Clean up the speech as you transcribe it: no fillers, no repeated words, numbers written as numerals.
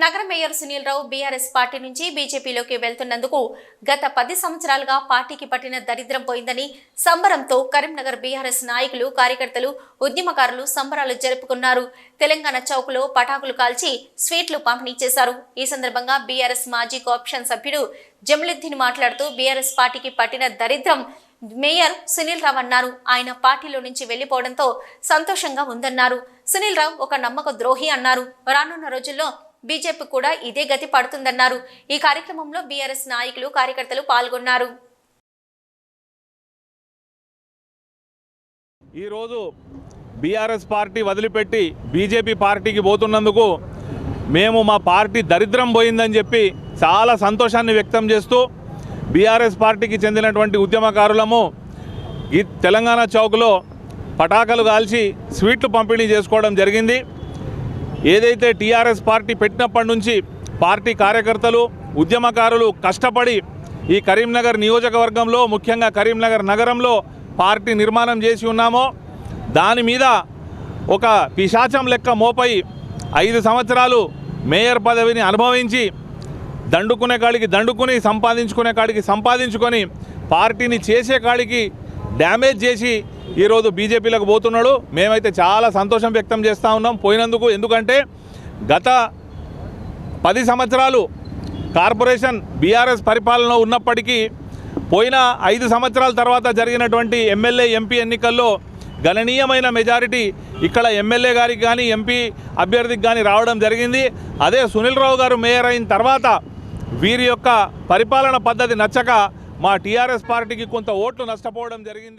నగర mayor Sunil Rao BRS party నుంచి బీజేపీలోకి వెళ్తున్నందుకు గత 10 సంవత్సరాలుగా పార్టీకి పట్టిన దరిద్రం పోయిందని సంబరంతో కరీంనగర్ బీఆర్ఎస్ నాయకులు కార్యకర్తలు ఉద్యమకారులు సంబరాలు జరుపుకున్నారు. తెలంగాణ చౌక్లో పటాకులు కాల్చి స్వీట్లు పంపిణీ చేశారు. ఈ సందర్భంగా బీఆర్ఎస్ మాజీ కోఆప్షన్ సభ్యుడు జమలుద్దీన్ మాట్లాడుతూ బీఆర్ఎస్ పార్టీకి పట్టిన దరిద్రం మేయర్ సునీల్ రావు అన్నారు. ఆయన పార్టీలో నుంచి వెళ్లిపోవడంతో సంతోషంగా ఉందన్నారు. సునీల్ రావు ఒక నమ్మక ద్రోహి అన్నారు. రానున్న రోజుల్లో బీజేపీ కూడా ఇదే గతి పడుతుందన్నారు. ఈ కార్యక్రమంలో బీఆర్ఎస్ నాయకులు కార్యకర్తలు పాల్గొన్నారు. ఈరోజు బీఆర్ఎస్ పార్టీ వదిలిపెట్టి బీజేపీ పార్టీకి పోతున్నందుకు మేము మా పార్టీ దరిద్రం పోయిందని చెప్పి చాలా సంతోషాన్ని వ్యక్తం చేస్తూ బీఆర్ఎస్ పార్టీకి చెందినటువంటి ఉద్యమకారులము ఈ తెలంగాణ చౌక్లో పటాకులు కాల్చి స్వీట్లు పంపిణీ చేసుకోవడం జరిగింది. ఏదైతే టీఆర్ఎస్ పార్టీ పెట్టినప్పటి నుంచి పార్టీ కార్యకర్తలు ఉద్యమకారులు కష్టపడి ఈ కరీంనగర్ నియోజకవర్గంలో ముఖ్యంగా కరీంనగర్ నగరంలో పార్టీ నిర్మాణం చేసి ఉన్నామో దాని మీద ఒక పిశాచం లెక్క మోపై 5 సంవత్సరాలు మేయర్ పదవిని అనుభవించి దండుకునే కాడికి దండుకుని సంపాదించుకునే కాడికి సంపాదించుకొని పార్టీని చేసే కాడికి డ్యామేజ్ చేసి ఈరోజు బీజేపీలకు పోతున్నాడు. మేమైతే చాలా సంతోషం వ్యక్తం చేస్తూ ఉన్నాం పోయినందుకు. ఎందుకంటే గత 10 సంవత్సరాలు కార్పొరేషన్ బీఆర్ఎస్ పరిపాలన ఉన్నప్పటికీ పోయిన 5 సంవత్సరాల తర్వాత జరిగినటువంటి ఎమ్మెల్యే ఎంపీ ఎన్నికల్లో గణనీయమైన మెజారిటీ ఇక్కడ ఎమ్మెల్యే గారికి కానీ ఎంపీ అభ్యర్థికి కానీ రావడం జరిగింది. అదే సునీల్ రావు గారు మేయర్ అయిన తర్వాత వీరి యొక్క పరిపాలన పద్ధతి నచ్చక మా టీఆర్ఎస్ పార్టీకి కొంత ఓట్లు నష్టపోవడం జరిగింది.